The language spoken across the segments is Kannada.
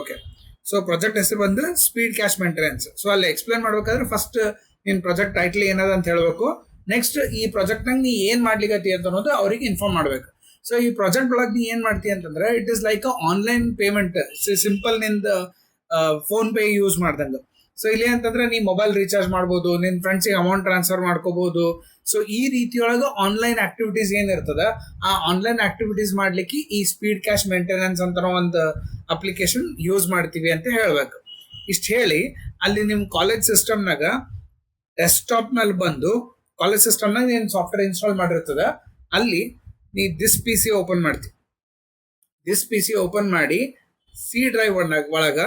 ಓಕೆ, ಸೊ ಪ್ರಾಜೆಕ್ಟ್ ಹೆಸರು ಬಂದು ಸ್ಪೀಡ್ ಕ್ಯಾಶ್ ಮೇಂಟೆನೆನ್ಸ್. ಸೊ ಅಲ್ಲಿ ಎಕ್ಸ್ಪ್ಲೇನ್ ಮಾಡ್ಬೇಕಾದ್ರೆ ಫಸ್ಟ್ ನಿನ್ ಪ್ರಾಜೆಕ್ಟ್ ಟೈಟ್ಲ್ ಏನದ ಅಂತ ಹೇಳ್ಬೇಕು. ನೆಕ್ಸ್ಟ್ ಈ ಪ್ರಾಜೆಕ್ಟ್ ನಂಗೆ ನೀ ಏನ್ ಮಾಡ್ಲಿಕ್ಕತ್ತಿ ಅಂತ ಅನ್ನೋದು ಅವ್ರಿಗೆ ಇನ್ಫಾರ್ಮ್ ಮಾಡ್ಬೇಕು. ಸೊ ಈ ಪ್ರಾಜೆಕ್ಟ್ ಒಳಗೆ ನೀ ಏನ್ ಮಾಡ್ತಿ ಅಂತಂದ್ರೆ it is like online payment, simple ನಿಂದ ಫೋನ್ ಪೇ ಯೂಸ್ ಮಾಡ್ದಂಗ. ಸೊ ಇಲ್ಲಿ ಅಂತಂದ್ರೆ ನೀ ಮೊಬೈಲ್ ರೀಚಾರ್ಜ್ ಮಾಡ್ಬೋದು, ನಿನ್ ಫ್ರೆಂಡ್ಸಿಗೆ ಅಮೌಂಟ್ ಟ್ರಾನ್ಸ್ಫರ್ ಮಾಡ್ಕೋಬಹುದು. ಸೊ ಈ ರೀತಿಯೊಳಗೆ ಆನ್ಲೈನ್ ಆಕ್ಟಿವಿಟೀಸ್ ಏನಿರ್ತದ ಆ ಆನ್ಲೈನ್ ಆಕ್ಟಿವಿಟೀಸ್ ಮಾಡ್ಲಿಕ್ಕೆ ಈ ಸ್ಪೀಡ್ ಕ್ಯಾಶ್ ಮೇಂಟೆನೆನ್ಸ್ ಅಂತ ಒಂದು ಅಪ್ಲಿಕೇಶನ್ ಯೂಸ್ ಮಾಡ್ತೀವಿ ಅಂತ ಹೇಳ್ಬೇಕು. ಇಷ್ಟು ಹೇಳಿ ಅಲ್ಲಿ ನಿಮ್ ಕಾಲೇಜ್ ಸಿಸ್ಟಮ್ನಾಗ ಡೆಸ್ಕ್ಟಾಪ್ ನಲ್ಲಿ ಬಂದು ಕಾಲೇಜ್ ಸಿಸ್ಟಮ್ನಾಗ ನೀನು ಸಾಫ್ಟ್ವೇರ್ ಇನ್ಸ್ಟಾಲ್ ಮಾಡಿರ್ತದ, ಅಲ್ಲಿ ನೀ ದಿಸ್ ಪಿ ಸಿ ಓಪನ್ ಮಾಡ್ತೀವಿ. ದಿಸ್ ಪಿ ಸಿ ಓಪನ್ ಮಾಡಿ ಸಿ ಡ್ರೈವ್ ಒಳಗ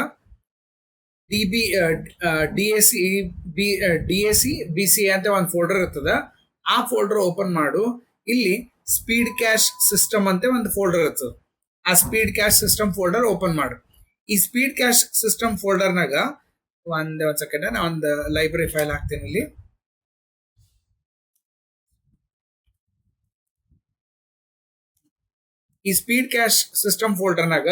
D A C B C ಅಂತ ಒಂದು ಫೋಲ್ಡರ್ ಇರ್ತದ. ಆ ಫೋಲ್ಡರ್ ಓಪನ್ ಮಾಡು. ಇಲ್ಲಿ ಸ್ಪೀಡ್ ಕ್ಯಾಶ್ ಸಿಸ್ಟಮ್ ಅಂತ ಒಂದು ಫೋಲ್ಡರ್ ಇರ್ತದೆ. ಆ speed cash system folder open ಮಾಡು. ಈ ಸ್ಪೀಡ್ ಕ್ಯಾಶ್ ಸಿಸ್ಟಮ್ ಫೋಲ್ಡರ್ನಾಗ ಒಂದ್ ಸೆಕೆಂಡ್ ನಾ ಒಂದು ಲೈಬ್ರರಿ ಫೈಲ್ ಹಾಕ್ತೀನಿ ಇಲ್ಲಿ. ಈ ಸ್ಪೀಡ್ ಕ್ಯಾಶ್ ಸಿಸ್ಟಮ್ ಫೋಲ್ಡರ್ನಾಗ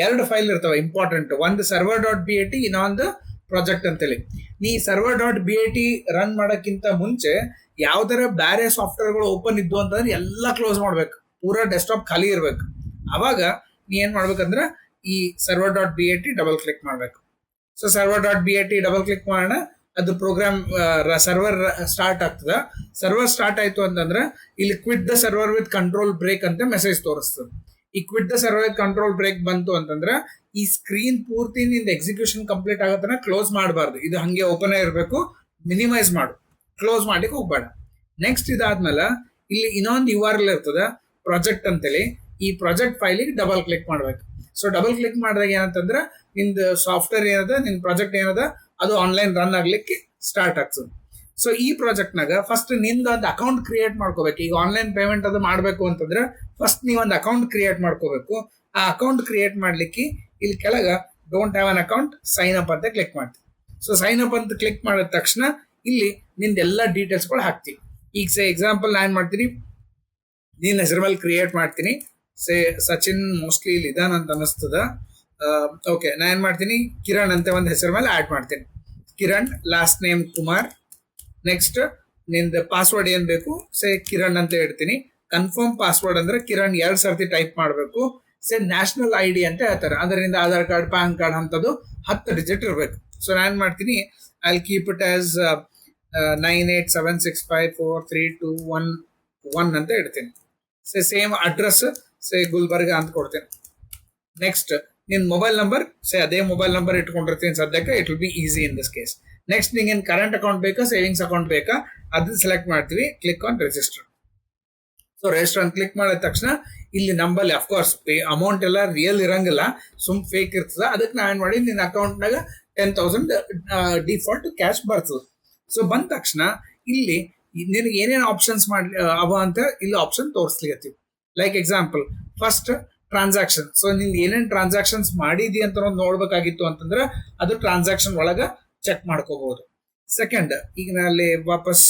ಎರಡು ಫೈಲ್ ಇರ್ತಾವ ಇಂಪಾರ್ಟೆಂಟ್. ಒಂದು server.bat, ಇನ್ನೊಂದು ಪ್ರಾಜೆಕ್ಟ್ ಅಂತೇಳಿ. ನೀ server.bat ರನ್ ಮಾಡೋಕ್ಕಿಂತ ಮುಂಚೆ ಯಾವ್ದಾರ ಬೇರೆ ಸಾಫ್ಟ್ವೇರ್ಗಳು ಓಪನ್ ಇದ್ದು ಅಂತಂದ್ರೆ ಎಲ್ಲ ಕ್ಲೋಸ್ ಮಾಡ್ಬೇಕು, ಪೂರಾ ಡೆಸ್ಕ್ಟಾಪ್ ಖಾಲಿ ಇರ್ಬೇಕು. ಅವಾಗ ನೀ ಏನ್ ಮಾಡ್ಬೇಕಂದ್ರೆ ಈ server.bat ಡಬಲ್ ಕ್ಲಿಕ್ ಮಾಡ್ಬೇಕು. ಸೊ server.bat ಡಬಲ್ ಕ್ಲಿಕ್ ಮಾಡೋಣ, ಅದು ಪ್ರೋಗ್ರಾಮ್ ಸರ್ವರ್ ಸ್ಟಾರ್ಟ್ ಆಗ್ತದ. ಸರ್ವರ್ ಸ್ಟಾರ್ಟ್ ಆಯ್ತು ಅಂತಂದ್ರೆ ಇಲ್ಲಿ quit the server with control break ಅಂತ ಮೆಸೇಜ್ ತೋರಿಸ್ತದೆ. ಈ quit the server with control break ಬಂತು ಅಂತಂದ್ರೆ ಈ ಸ್ಕ್ರೀನ್ ಪೂರ್ತಿ ನಿಂದ ಎಕ್ಸಿಕ್ಯೂಷನ್ ಕಂಪ್ಲೀಟ್ ಆಗತ್ತನ ಕ್ಲೋಸ್ ಮಾಡಬಾರ್ದು, ಇದು ಹಂಗೆ ಓಪನ್ ಇರಬೇಕು. ಮಿನಿಮೈಸ್ ಮಾಡು, ಕ್ಲೋಸ್ ಮಾಡ್ಲಿಕ್ಕೆ ಹೋಗ್ಬೇಡ. ನೆಕ್ಸ್ಟ್ ಇದಾದ್ಮೇಲೆ ಇಲ್ಲಿ ಇನ್ನೊಂದು URL ಇರ್ತದ ಪ್ರಾಜೆಕ್ಟ್ ಅಂತೇಳಿ. ಈ ಪ್ರಾಜೆಕ್ಟ್ ಫೈಲಿಗೆ ಡಬಲ್ ಕ್ಲಿಕ್ ಮಾಡ್ಬೇಕು. ಸೊ ಡಬಲ್ ಕ್ಲಿಕ್ ಮಾಡಿದಾಗ ಏನಂತಂದ್ರೆ ನಿಂದು ಸಾಫ್ಟ್ವೇರ್ ಏನದ, ನಿನ್ ಪ್ರಾಜೆಕ್ಟ್ ಏನದ ಅದು ಆನ್ಲೈನ್ ರನ್ ಆಗ್ಲಿಕ್ಕೆ ಸ್ಟಾರ್ಟ್ ಆಗ್ತದೆ. ಸೊ ಈ ಪ್ರಾಜೆಕ್ಟ್ನಾಗ ಫಸ್ಟ್ ನಿಂದ ಒಂದು ಅಕೌಂಟ್ ಕ್ರಿಯೇಟ್ ಮಾಡ್ಕೋಬೇಕು. ಈಗ ಆನ್ಲೈನ್ ಪೇಮೆಂಟ್ ಅದು ಮಾಡಬೇಕು ಅಂತಂದ್ರೆ ಫಸ್ಟ್ ನೀವು ಒಂದು ಅಕೌಂಟ್ ಕ್ರಿಯೇಟ್ ಮಾಡ್ಕೋಬೇಕು. ಆ ಅಕೌಂಟ್ ಕ್ರಿಯೇಟ್ ಮಾಡ್ಲಿಕ್ಕೆ ಇಲ್ಲಿ ಕೆಳಗ don't have an account, sign up ಅಂತ ಕ್ಲಿಕ್ ಮಾಡ್ತೀವಿ. ಸೊ ಸೈನ್ ಅಪ್ ಅಂತ ಕ್ಲಿಕ್ ಮಾಡಿದ ತಕ್ಷಣ ಇಲ್ಲಿ ನಿಂದ ಎಲ್ಲ ಡೀಟೇಲ್ಸ್ಗಳು ಹಾಕ್ತೀವಿ. ಈಗ ಎಕ್ಸಾಂಪಲ್ ನಾನು ಏನ್ ಮಾಡ್ತೀನಿ, ನಿನ್ನ ಹೆಸರು ಮೇಲೆ ಕ್ರಿಯೇಟ್ ಮಾಡ್ತೀನಿ. ಸಚಿನ್ ಮೋಸ್ಟ್ಲಿ ಇಲ್ಲಿ ಇದಾನ ಅಂತ ಅನಿಸ್ತದ. ಓಕೆ, ನಾ ಏನ್ ಮಾಡ್ತೀನಿ, ಕಿರಣ್ ಅಂತ ಒಂದು ಹೆಸರು ಮೇಲೆ ಆಡ್ ಮಾಡ್ತೀನಿ. Kiran, last name Kumar. Next ನಿಂದ ಪಾಸ್ವರ್ಡ್ ಏನ್ ಬೇಕು, ಕಿರಣ್ ಅಂತ ಇಡ್ತೀನಿ. ಕನ್ಫರ್ಮ್ ಪಾಸ್ವರ್ಡ್ ಅಂದ್ರೆ ಕಿರಣ್ 2 ಸರ್ತಿ ಟೈಪ್ ಮಾಡಬೇಕು. ನ್ಯಾಷನಲ್ ID ಅಂತ ಹೇಳ್ತಾರೆ, ಅದರಿಂದ ಆಧಾರ್ ಕಾರ್ಡ್, ಪ್ಯಾನ್ ಕಾರ್ಡ್ ಅಂತದ್ದು 10 ಡಿಜಿಟ್ ಇರಬೇಕು. ಸೊ ನಾನು ಮಾಡ್ತೀನಿ, ಐ ಕೀಪ್ ಇಟ್ ಆಸ್ 9876543211 ಅಂತ ಇಡ್ತೀನಿ. ಸೇಮ್ ಅಡ್ರೆಸ್ ಗುಲ್ಬರ್ಗ ಅಂತ ಕೊಡ್ತೇನೆ. ನೆಕ್ಸ್ಟ್ ನಿನ್ ಮೊಬೈಲ್ ನಂಬರ್ ಅದೇ ಮೊಬೈಲ್ ನಂಬರ್ ಇಟ್ಕೊಂಡಿರ್ತೀನಿ ಸದ್ಯಕ್ಕೆ, it will be easy in this case. Next ನಿಂಗೆ ಕರೆಂಟ್ ಅಕೌಂಟ್ ಬೇಕಾ, ಸೇವಿಂಗ್ಸ್ ಅಕೌಂಟ್ ಬೇಕಾ, ಅದನ್ನ ಸೆಲೆಕ್ಟ್ ಮಾಡ್ತೀವಿ. Click on register. So register ಅಂತ ಕ್ಲಿಕ್ ಮಾಡಿದ ತಕ್ಷಣ ಇಲ್ಲಿ ನಂಬಲ್ಲಿ ಅಫ್ಕೋರ್ಸ್ ಅಮೌಂಟ್ ಎಲ್ಲ ರಿಯಲ್ ಇರಂಗಿಲ್ಲ, ಸುಮ್ ಫೇಕ್ ಇರ್ತದ. ಅದಕ್ಕೆ ನಾವೇನ್ ಮಾಡಿ ನಿನ್ನ ಅಕೌಂಟ್ನಾಗ 10,000 ಡಿಫಾಲ್ಟ್ ಕ್ಯಾಶ್ ಬರ್ತದೆ. ಸೊ ಬಂದ ತಕ್ಷಣ ಇಲ್ಲಿ ನಿನಗೆ ಏನೇನು ಆಪ್ಷನ್ಸ್ ಅವ ಅಂತ ಇಲ್ಲಿ ಆಪ್ಷನ್ ತೋರಿಸ್ಲಿಕ್ಕತ್ತೀವಿ. Like example first transaction. So ನಿಂಗೆ ಏನೇನು ಟ್ರಾನ್ಸಾಕ್ಷನ್ಸ್ ಮಾಡಿದಿ ಅಂತ ನೋಡ್ಬೇಕಾಗಿತ್ತು ಅಂತಂದ್ರೆ ಅದು ಟ್ರಾನ್ಸಾಕ್ಷನ್ ಒಳಗ ಚೆಕ್ ಮಾಡ್ಕೋಬಹುದು. ಸೆಕೆಂಡ್, ಈಗ ನಾನು ವಾಪಸ್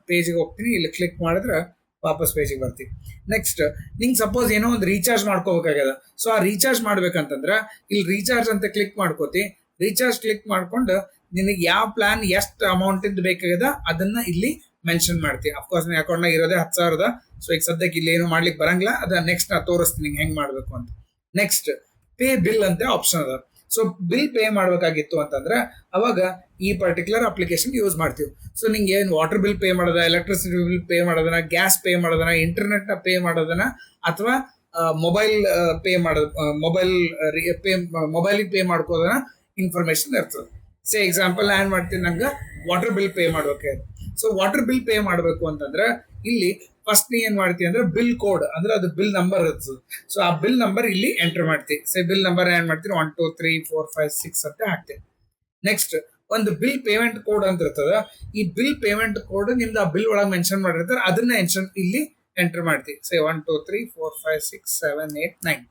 ಪೇಜಿಗೆ ಹೋಗ್ತೀನಿ, ಇಲ್ಲಿ ಕ್ಲಿಕ್ ಮಾಡಿದ್ರೆ ವಾಪಸ್ ಪೇಜಿಗೆ ಬರ್ತೀವಿ. ನೆಕ್ಸ್ಟ್ ನಿಂಗೆ ಸಪೋಸ್ ಏನೋ ಒಂದು ರೀಚಾರ್ಜ್ ಮಾಡ್ಕೋಬೇಕಾಗ್ಯದ. ಸೊ ಆ ರೀಚಾರ್ಜ್ ಮಾಡ್ಬೇಕಂತಂದ್ರೆ ಇಲ್ಲಿ ರೀಚಾರ್ಜ್ ಅಂತ ಕ್ಲಿಕ್ ಮಾಡ್ಕೋತಿ. ರೀಚಾರ್ಜ್ ಕ್ಲಿಕ್ ಮಾಡ್ಕೊಂಡು ನಿನಗೆ ಯಾವ ಪ್ಲಾನ್ ಎಷ್ಟು ಅಮೌಂಟ್ ಇಂದ ಬೇಕಾಗ್ಯದ ಅದನ್ನ ಇಲ್ಲಿ ಮೆನ್ಷನ್ ಮಾಡ್ತೀವಿ. ಅಫ್ಕೋರ್ಸ್ ನಿನ್ನ ಅಕೌಂಟ್ನಾಗ ಇರೋದೇ 10,000. ಸೊ ಈಗ ಸದ್ಯಕ್ಕೆ ಇಲ್ಲಿ ಏನು ಮಾಡ್ಲಿಕ್ಕೆ ಬರಂಗಿಲ್ಲ, ಅದ ನೆಕ್ಸ್ಟ್ ನಾ ತೋರಿಸ್ತೀನಿ ಹೆಂಗ್ ಮಾಡ್ಬೇಕು ಅಂತ. ನೆಕ್ಸ್ಟ್ ಪೇ ಬಿಲ್ ಅಂತ ಆಪ್ಷನ್ ಅದ. ಸೊ ಬಿಲ್ ಪೇ ಮಾಡ್ಬೇಕಾಗಿತ್ತು ಅಂತಂದ್ರೆ ಅವಾಗ ಈ ಪರ್ಟಿಕ್ಯುಲರ್ ಅಪ್ಲಿಕೇಶನ್ ಯೂಸ್ ಮಾಡ್ತೀವಿ. ಸೊ ನಿಂಗೆ ಏನು ವಾಟರ್ ಬಿಲ್ ಪೇ ಮಾಡೋದ, ಎಲೆಕ್ಟ್ರಿಸಿಟಿ ಬಿಲ್ ಪೇ ಮಾಡೋದನ್ನ, ಗ್ಯಾಸ್ ಪೇ ಮಾಡೋದನ್ನ, ಇಂಟರ್ನೆಟ್ ನ ಪೇ ಮಾಡೋದನ್ನ, ಅಥವಾ ಮೊಬೈಲ್ ಪೇ ಮಾಡೋದು, ಮೊಬೈಲಿಗೆ ಪೇ ಮಾಡ್ಕೋದನ್ನ ಇನ್ಫಾರ್ಮೇಶನ್ ಇರ್ತದೆ. ಎಕ್ಸಾಂಪಲ್ ನಾನು ಮಾಡ್ತೀನಿ, ನಂಗೆ ವಾಟರ್ ಬಿಲ್ ಪೇ ಮಾಡ್ಬೇಕು. ಸೊ ವಾಟರ್ ಬಿಲ್ ಪೇ ಮಾಡಬೇಕು ಅಂತಂದ್ರೆ ಇಲ್ಲಿ ಫಸ್ಟ್ ನೀ ಏನ್ ಮಾಡ್ತೀವಿ ಅಂದ್ರೆ ಬಿಲ್ ಕೋಡ್ ಅಂದ್ರೆ ಅದು ಬಿಲ್ ನಂಬರ್ ಇರ್ತದೆ. ಸೊ ಆ ಬಿಲ್ ನಂಬರ್ ಇಲ್ಲಿ ಎಂಟರ್ ಮಾಡ್ತೀವಿ. ಬಿಲ್ ನಂಬರ್ ಏನ್ ಮಾಡ್ತೀನಿ 1 2 3 4 5 6 ಅಂತ ಹಾಕ್ತೇವೆ. ನೆಕ್ಸ್ಟ್ ಒಂದು ಬಿಲ್ ಪೇಮೆಂಟ್ ಕೋಡ್ ಅಂತ ಇರ್ತದ. ಈ ಬಿಲ್ ಪೇಮೆಂಟ್ ಕೋಡ್ ನಿಮ್ದು ಆ ಬಿಲ್ ಒಳಗೆ ಮೆನ್ಷನ್ ಮಾಡಿರ್ತಾರೆ, ಅದನ್ನ ಇಲ್ಲಿ ಎಂಟರ್ ಮಾಡ್ತೀವಿ. 1 2 3 4 5 6 7 8 9.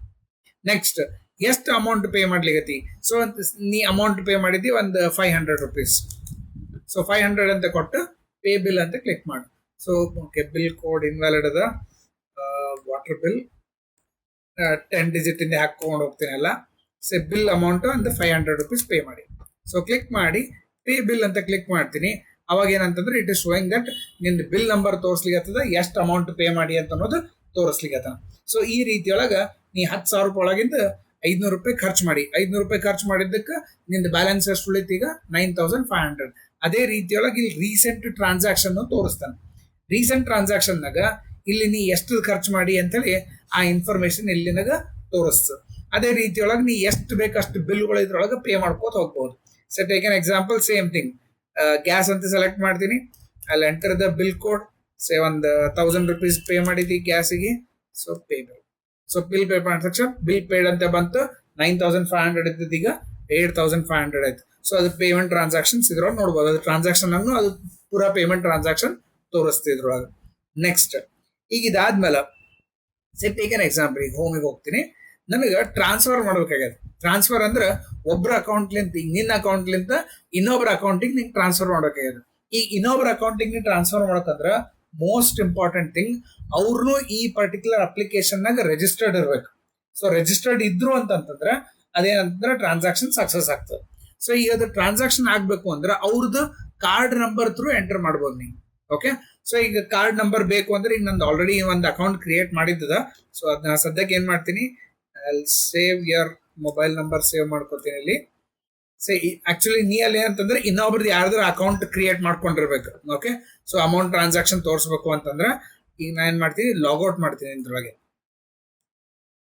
ನೆಕ್ಸ್ಟ್ ಎಷ್ಟು ಅಮೌಂಟ್ ಪೇ ಮಾಡ್ಲಿಕ್ಕೆ. ಸೊ ನೀ ಅಮೌಂಟ್ ಪೇ ಮಾಡಿದ್ದಿ ಒಂದು 500 rupees. ಸೊ 500 ಅಂತ ಕೊಟ್ಟು ಪೇ ಬಿಲ್ ಅಂತ ಕ್ಲಿಕ್ ಮಾಡಿ. So okay, bill code invalid ಅದ. ವಾಟರ್ ಬಿಲ್ 10 ಡಿಜಿಟ್ ಇಂದ ಹಾಕೊಂಡು ಹೋಗ್ತೀನಲ್ಲ. ಸೇ ಬಿಲ್ ಅಮೌಂಟ್ ಒಂದು 500 rupees ಪೇ ಮಾಡಿ. ಸೊ ಕ್ಲಿಕ್ ಮಾಡಿ ಪೇ ಬಿಲ್ ಅಂತ ಕ್ಲಿಕ್ ಮಾಡ್ತೀನಿ. ಅವಾಗ ಏನಂತಂದ್ರೆ ಇಟ್ ಇಸ್ ಶೋಯಿಂಗ್ ದಟ್ ನಿಂದು ಬಿಲ್ ನಂಬರ್ ತೋರಿಸ್ಲಿಕ್ಕೆ ಎಷ್ಟು ಅಮೌಂಟ್ ಪೇ ಮಾಡಿ ಅಂತ ಅನ್ನೋದು ತೋರಿಸ್ಲಿಕ್ಕೆ. ಸೊ ಈ ರೀತಿಯೊಳಗೆ ನೀ 10,000 ರೂಪಾಯಿ ಒಳಗಿಂದ 500 ರೂಪಾಯಿ ಖರ್ಚು ಮಾಡಿ. 500 ರೂಪಾಯಿ ಖರ್ಚು ಮಾಡಿದ್ದಕ್ಕೆ ನಿಂದು ಬ್ಯಾಲೆನ್ಸ್ ಎಷ್ಟು ಉಳಿತು ಈಗ 9,500. ಅದೇ ರೀತಿಯೊಳಗೆ ಇಲ್ಲಿ ರೀಸೆಂಟ್ ಟ್ರಾನ್ಸಾಕ್ಷನ್ ತೋರಿಸ್ತಾನೆ. ರೀಸೆಂಟ್ ಟ್ರಾನ್ಸಾಕ್ಷನ್ನಾಗ ಇಲ್ಲಿ ನೀ ಎಷ್ಟು ಖರ್ಚು ಮಾಡಿ ಅಂತೇಳಿ ಆ ಇನ್ಫಾರ್ಮೇಶನ್ ಇಲ್ಲಿನಾಗ ತೋರಿಸ್ತದೆ. ಅದೇ ರೀತಿಯೊಳಗೆ ನೀ ಎಷ್ಟು ಬೇಕಷ್ಟು ಬಿಲ್ಗಳು ಇದ್ರೊಳಗೆ ಪೇ ಮಾಡ್ಕೋತ ಹೋಗ್ಬೋದು. So take an example, same thing, gas ಅಂತ ಸೆಲೆಕ್ಟ್ ಮಾಡ್ತೀನಿ. ಅಲ್ಲಿ enter the bill code. Say ಒಂದು 1,000 rupees ಪೇ ಮಾಡಿದ್ವಿ ಗ್ಯಾಸಿಗೆ. So pay bill. So bill pay ಮಾಡಿದ ತಕ್ಷಣ ಬಿಲ್ ಪೇಡ್ ಅಂತ ಬಂತು. 9,500 ಇದ್ದದ್ದು ಈಗ 8,500 ಆಯ್ತು. ಸೊ ಅದು ಪೇಮೆಂಟ್ ಟ್ರಾನ್ಸಾಕ್ಷನ್ಸ್ ಇದ್ರೊಳಗೆ ನೋಡ್ಬೋದು. ಅದು ಟ್ರಾನ್ಸಾಕ್ಷನ್ ಅನ್ನು ಅದು ಪೂರಾ ಪೇಮೆಂಟ್ ಟ್ರಾನ್ಸಾಕ್ಷನ್ ತೋರಿಸ್ತಿ ಇದ್ರೊಳಗೆ. ನೆಕ್ಸ್ಟ್ ಈಗ ಇದಾದ್ಮೇಲೆ ಟೇಕ್ ಎನ್ ಎಕ್ಸಾಂಪಲ್, ಈಗ ಹೋಮಿಗೆ ಹೋಗ್ತೀನಿ. ನನಗೆ ಟ್ರಾನ್ಸ್ಫರ್ ಮಾಡ್ಬೇಕಾಗ್ಯದ. ಟ್ರಾನ್ಸ್ಫರ್ ಅಂದ್ರೆ ಒಬ್ಬರ ಅಕೌಂಟ್ಲಿಂತ ಈಗ ನಿನ್ನ ಅಕೌಂಟ್ಲಿಂತ ಇನ್ನೊಬ್ಬರ ಅಕೌಂಟಿಗೆ ನಿಂಗೆ ಟ್ರಾನ್ಸ್ಫರ್ ಮಾಡ್ಬೇಕಾಗ್ಯದ. ಈ ಇನ್ನೊಬ್ಬರ ಅಕೌಂಟಿಗೆ ಟ್ರಾನ್ಸ್ಫರ್ ಮಾಡಕಂದ್ರೆ ಮೋಸ್ಟ್ ಇಂಪಾರ್ಟೆಂಟ್ ಥಿಂಗ್, ಅವ್ರನ್ನು ಈ ಪರ್ಟಿಕ್ಯುಲರ್ ಅಪ್ಲಿಕೇಶನ್ನಾಗ ರಿಜಿಸ್ಟರ್ಡ್ ಇರ್ಬೇಕು. ಸೊ ರಿಜಿಸ್ಟರ್ಡ್ ಇದ್ರು ಅಂತಂತಂದ್ರೆ ಅದೇನಂತಂದ್ರೆ ಟ್ರಾನ್ಸಾಕ್ಷನ್ ಸಕ್ಸಸ್ ಆಗ್ತದೆ. ಸೊ ಈಗ ಅದು ಟ್ರಾನ್ಸಾಕ್ಷನ್ ಆಗ್ಬೇಕು ಅಂದ್ರೆ ಅವ್ರದ್ದು ಕಾರ್ಡ್ ನಂಬರ್ ಥ್ರೂ ಎಂಟರ್ ಮಾಡ್ಬೋದು ನೀವು. ಓಕೆ, ಸೊ ಈಗ ಕಾರ್ಡ್ ನಂಬರ್ ಬೇಕು ಅಂದ್ರೆ ಈಗ ನಂದು ಆಲ್ರೆಡಿ ಒಂದು ಅಕೌಂಟ್ ಕ್ರಿಯೇಟ್ ಮಾಡಿದ್ದದ. ಸೊ ಅದನ್ನ ಸದ್ಯಕ್ಕೆ ಏನ್ ಮಾಡ್ತೀನಿ, save your mobile number save ಮಾಡ್ಕೋತೀನಿ ಇಲ್ಲಿ. ಸೊ ಆಕ್ಚುಲಿ ನೀ ಅಲ್ಲಿ ಏನಂತಂದ್ರೆ ಇನ್ನೊಬ್ರದ್ದು ಯಾರ್ದಾರ ಅಕೌಂಟ್ ಕ್ರಿಯೇಟ್ ಮಾಡ್ಕೊಂಡಿರ್ಬೇಕು. ಓಕೆ, ಸೊ ಅಮೌಂಟ್ ಟ್ರಾನ್ಸಾಕ್ಷನ್ ತೋರಿಸ್ಬೇಕು ಅಂತಂದ್ರೆ ಈಗ ನಾ ಏನ್ ಮಾಡ್ತೀನಿ, ಲಾಗೌಟ್ ಮಾಡ್ತೀನಿ ಇದ್ರೊಳಗೆ.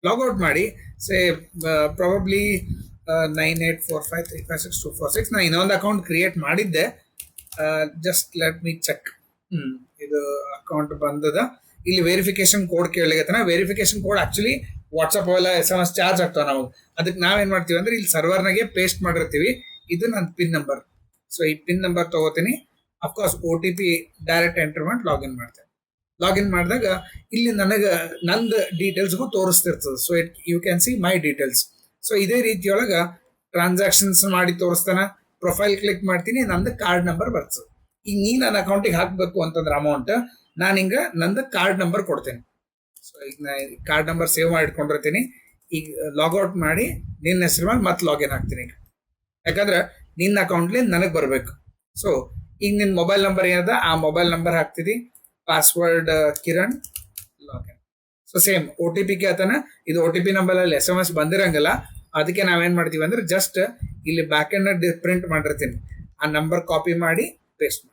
ಲಾಗೌಟ್ ಮಾಡಿ ಸೇ ಪ್ರಾಬಬ್ಲಿ 9845356246 ನಾ ಇನ್ನೊಂದು ಅಕೌಂಟ್ ಕ್ರಿಯೇಟ್ ಮಾಡಿದ್ದೆ. Just let me check. ಇದು ಅಕೌಂಟ್ ಬಂದದ. ಇಲ್ಲಿ ವೆರಿಫಿಕೇಶನ್ ಕೋಡ್ ಕೇಳಲಿಕ್ಕೆ. ವೆರಿಫಿಕೇಶನ್ ಕೋಡ್ ಆಕ್ಚುಲಿ ವಾಟ್ಸಪ್ ಅವೆಲ್ಲ SMS ಚಾರ್ಜ್ ಆಗ್ತಾವ ನಾವು. ಅದಕ್ಕೆ ನಾವೇನ್ ಮಾಡ್ತೀವಿ ಅಂದ್ರೆ ಇಲ್ಲಿ ಸರ್ವರ್ನಾಗೆ ಪೇಸ್ಟ್ ಮಾಡಿರ್ತೀವಿ. ಇದು ನನ್ನ ಪಿನ್ ನಂಬರ್. ಸೊ ಈ ಪಿನ್ ನಂಬರ್ ತಗೋತೀನಿ. ಅಫ್ಕೋರ್ಸ್ OTP ಡೈರೆಕ್ಟ್ ಎಂಟರ್ ಮಾಡಿ ಲಾಗಿನ್ ಮಾಡ್ತೇನೆ. ಲಾಗಿನ್ ಮಾಡಿದಾಗ ಇಲ್ಲಿ ನನಗೆ ನಂದು ಡೀಟೇಲ್ಸ್ಗೂ ತೋರಿಸ್ತಿರ್ತದೆ. So you can see my details. So ಇದೇ ರೀತಿಯೊಳಗೆ ಟ್ರಾನ್ಸಾಕ್ಷನ್ಸ್ ಮಾಡಿ ತೋರಿಸ್ತಾನ. ಪ್ರೊಫೈಲ್ ಕ್ಲಿಕ್ ಮಾಡ್ತೀನಿ, ನಂದು ಕಾರ್ಡ್ ನಂಬರ್ ಬರ್ತದೆ. ಈಗ ನೀ ನನ್ನ ಅಕೌಂಟಿಗೆ ಹಾಕಬೇಕು ಅಂತಂದ್ರೆ ಅಮೌಂಟ್, ನಾನು ಹಿಂಗೆ ನಂದು ಕಾರ್ಡ್ ನಂಬರ್ ಕೊಡ್ತೇನೆ. ಸೊ ಈಗ ನಾ ಕಾರ್ಡ್ ನಂಬರ್ ಸೇವ್ ಮಾಡಿ ಇಟ್ಕೊಂಡಿರ್ತೀನಿ. ಈಗ ಲಾಗೌಟ್ ಮಾಡಿ ನಿನ್ನ ಹೆಸರು ಮೇಲೆ ಮತ್ತೆ ಲಾಗಿನ್ ಆಗ್ತೀನಿ. ಈಗ ಯಾಕಂದ್ರೆ ನಿನ್ನ ಅಕೌಂಟ್ಲಿ ನನಗೆ ಬರಬೇಕು. ಸೊ ಈಗ ನಿನ್ನ ಮೊಬೈಲ್ ನಂಬರ್ ಏನದ ಆ ಮೊಬೈಲ್ ನಂಬರ್ ಹಾಕ್ತಿದ್ದಿ. Password Kiran, login. So same OTP ಕೇಳ್ತಾನ. ಇದು OTP ನಂಬರಲ್ಲಿ SMS ಬಂದಿರಂಗಿಲ್ಲ. ಅದಕ್ಕೆ ನಾವೇನ್ ಮಾಡ್ತೀವಿ ಅಂದ್ರೆ ಜಸ್ಟ್ ಇಲ್ಲಿ ಬ್ಯಾಕ್ ಎಂಡ್ ಪ್ರಿಂಟ್ ಮಾಡಿರ್ತೀನಿ. ಆ ನಂಬರ್ ಕಾಪಿ ಮಾಡಿ ಪೇಸ್ಟ್ ಮಾಡಿ.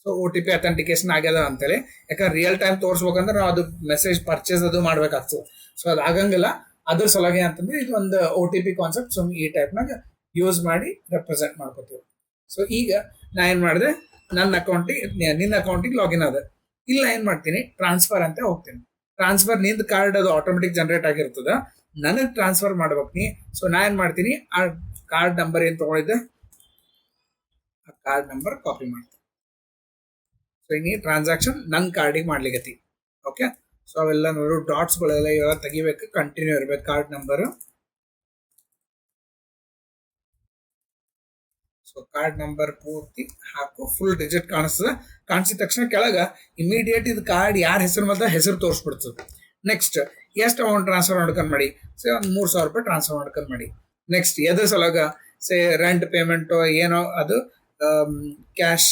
ಸೊ OTP ಅಥೆಂಟಿಕೇಶನ್ ಆಗ್ಯದ ಅಂತೇಳಿ. ಯಾಕಂದ್ರೆ ರಿಯಲ್ ಟೈಮ್ ತೋರಿಸ್ಬೇಕಂದ್ರೆ ನಾವು ಅದು ಮೆಸೇಜ್ ಪರ್ಚೇಸ್ ಅದು ಮಾಡ್ಬೇಕಾಗ್ತದೆ. ಸೊ ಅದು ಆಗಂಗಿಲ್ಲ. ಅದ್ರ ಸಲುವಾಗಿ ಅಂತಂದ್ರೆ ಇದು ಒಂದು OTP ಕಾನ್ಸೆಪ್ಟ್. ಸೊ ಈ ಟೈಪ್ನಾಗ ಯೂಸ್ ಮಾಡಿ ರೆಪ್ರೆಸೆಂಟ್ ಮಾಡ್ಕೋತೀವಿ. ಸೊ ಈಗ ನಾ ಏನ್ ಮಾಡಿದೆ, ನನ್ನ ಅಕೌಂಟಿಗೆ ನಿನ್ನ ಅಕೌಂಟಿಗೆ ಲಾಗಿನ್ ಆದ. ಇಲ್ಲ ಏನ್ ಮಾಡ್ತೀನಿ, ಟ್ರಾನ್ಸ್ಫರ್ ಅಂತ ಹೋಗ್ತೀನಿ. ಟ್ರಾನ್ಸ್ಫರ್ ನಿಂದ ಕಾರ್ಡ್ ಅದು ಆಟೋಮೆಟಿಕ್ ಜನರೇಟ್ ಆಗಿರ್ತದ. ನನಗೆ ಟ್ರಾನ್ಸ್ಫರ್ ಮಾಡ್ಬೇಕು ನೀ. ಸೊ ನಾ ಏನ್ ಮಾಡ್ತೀನಿ, ಆ ಕಾರ್ಡ್ ನಂಬರ್ ಏನ್ ತಗೊಂಡಿದ್ದೆ ಆ ಕಾರ್ಡ್ ನಂಬರ್ ಕಾಪಿ ಮಾಡ್ತೀನಿ. ಸೊ ಹಿಂಗೆ ಟ್ರಾನ್ಸಾಕ್ಷನ್ ನನ್ನ ಕಾರ್ಡಿಗೆ ಮಾಡ್ಲಿಕ್ಕತಿ. ಓಕೆ, ಸೊ ಅವೆಲ್ಲ ನೋಡು ಡಾಟ್ಸ್ಗಳೆಲ್ಲ ಇವಾಗ ತೆಗಿಬೇಕು, ಕಂಟಿನ್ಯೂ ಇರ್ಬೇಕು card number. So card number ಪೂರ್ತಿ ಹಾಕು. ಫುಲ್ ಡಿಜಿಟ್ ಕಾಣಿಸ್ತದೆ. ಕಾಣಿಸಿದ ತಕ್ಷಣ ಕೆಳಗ ಇಮಿಡಿಯೇಟ್ ಇದು ಕಾರ್ಡ್ ಯಾರ ಹೆಸರು ಮತ್ತೆ ಹೆಸರು ತೋರಿಸ್ಬಿಡ್ತದೆ. ನೆಕ್ಸ್ಟ್ ಎಷ್ಟು ಅಮೌಂಟ್ ಟ್ರಾನ್ಸ್ಫರ್ ಮಾಡ್ಕೊಂಡು ಮಾಡಿ, ಸೇ ಒಂದು 3,000 ರೂಪಾಯಿ ಟ್ರಾನ್ಸ್ಫರ್ ಮಾಡ್ಕೊಂಡು ಮಾಡಿ. ನೆಕ್ಸ್ಟ್ ಎದ್ರ ಸಲಗ ಸೇ ರೆಂಟ್ ಪೇಮೆಂಟು ಏನೋ ಅದು ಕ್ಯಾಶ್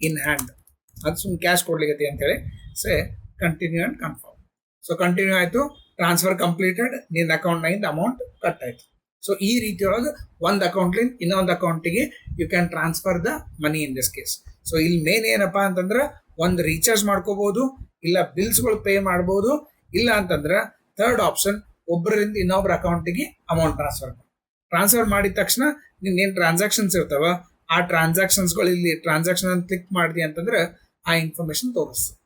ಇನ್ ಹ್ಯಾಂಡ್, ಅದು ಸುಮ್ಮನೆ ಕ್ಯಾಶ್ ಕೊಡ್ಲಿಕ್ಕೆ ಅಂತೇಳಿ say continue and confirm. So continue ಆಯಿತು, ಟ್ರಾನ್ಸ್ಫರ್ ಕಂಪ್ಲೀಟೆಡ್, ನಿನ್ನ ಅಕೌಂಟ್ನಾಗಿಂದ ಅಮೌಂಟ್ ಕಟ್ ಆಯಿತು. ಸೊ ಈ ರೀತಿಯೊಳಗೆ ಒಂದು ಅಕೌಂಟ್ಲಿಂದ ಇನ್ನೊಂದು ಅಕೌಂಟಿಗೆ you can transfer the money in this case. So ಇಲ್ಲಿ ಮೇನ್ ಏನಪ್ಪಾ ಅಂತಂದ್ರೆ ಒಂದು ರೀಚಾರ್ಜ್ ಮಾಡ್ಕೋಬಹುದು, ಇಲ್ಲ ಬಿಲ್ಸ್ಗಳು ಪೇ ಮಾಡ್ಬೋದು, ಇಲ್ಲ ಅಂತಂದ್ರೆ ಥರ್ಡ್ ಆಪ್ಷನ್ ಒಬ್ಬರಿಂದ ಇನ್ನೊಬ್ಬರ ಅಕೌಂಟಿಗೆ ಅಮೌಂಟ್ ಟ್ರಾನ್ಸ್ಫರ್ ಮಾಡಿದ ತಕ್ಷಣ ನಿನ್ನೇನು ಟ್ರಾನ್ಸಾಕ್ಷನ್ಸ್ ಇರ್ತಾವ ಆ ಟ್ರಾನ್ಸಾಕ್ಷನ್ಸ್ಗಳು ಇಲ್ಲಿ ಟ್ರಾನ್ಸಾಕ್ಷನ್ ಅಂತ ಕ್ಲಿಕ್ ಮಾಡಿದೆ ಅಂತಂದ್ರೆ ಆ ಇನ್ಫಾರ್ಮೇಶನ್ ತೋರಿಸ್ತದೆ.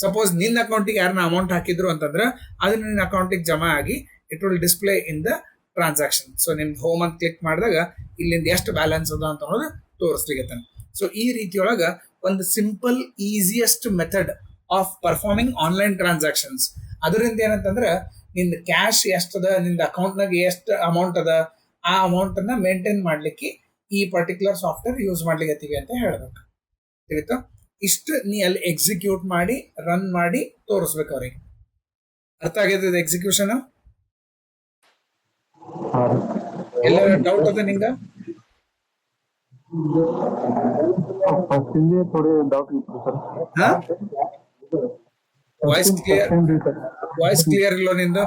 ಸಪೋಸ್ ನಿನ್ನ ಅಕೌಂಟಿಗೆ ಯಾರನ್ನ ಅಮೌಂಟ್ ಹಾಕಿದ್ರು ಅಂತಂದ್ರೆ ಅದು ನಿನ್ನ ಅಕೌಂಟಿಗೆ ಜಮಾ ಆಗಿ it will display in the transaction. So ನಿಮ್ದು ಹೋಮ್ ಅಂತ ಕ್ಲಿಕ್ ಮಾಡಿದಾಗ ಇಲ್ಲಿಂದ ಎಷ್ಟು ಬ್ಯಾಲೆನ್ಸ್ ಅದ ಅಂತ ಅನ್ನೋದು ತೋರಿಸ್ಲಿಕ್ಕೆ. ಸೊ ಈ ರೀತಿಯೊಳಗೆ ಒಂದು simple easiest method of performing online transactions. ಅದರಿಂದ ಏನಂತಂದ್ರೆ ನಿಂದ ಕ್ಯಾಶ್ ಎಷ್ಟದ, ನಿಂದ ಅಕೌಂಟ್ನಾಗ ಎಷ್ಟು ಅಮೌಂಟ್ ಅದ, ಆ ಅಮೌಂಟನ್ನು ಮೇಂಟೈನ್ ಮಾಡಲಿಕ್ಕೆ ಈ ಪರ್ಟಿಕ್ಯುಲರ್ ಸಾಫ್ಟ್ವೇರ್ ಯೂಸ್ ಮಾಡ್ಲಿಕ್ಕೆ ಅಂತ ಹೇಳ್ಬೇಕು. ತಿಳಿತಾ? ಇಷ್ಟು ನೀ ಅಲ್ಲಿ ಎಕ್ಸಿಕ್ಯೂಟ್ ಮಾಡಿ ರನ್ ಮಾಡಿ ತೋರಿಸ್ಬೇಕು ಅವ್ರಿಗೆ. ಅರ್ಥ ಆಗೈತೆ ಎಕ್ಸಿಕ್ಯೂಷನ್? ಹಾಂ ರೀ. ಎಲ್ಲ ಡೌಟ್ ಅದ ನಿಂಗ? ಫಸ್ಟಿಂದೇ ಥೋಡೆ ಡೌಟ್ ಇತ್ತು ಸರ್. ಹಾ ವಾಯ್ಸ್ ಕ್ಲಿಯರ್ ಫಸ್ಟಿಂದ ರೀ ಸರ್. ವಾಯ್ಸ್ ಕ್ಲಿಯರ್ ಇಲ್ಲೋ ನಿಂದು?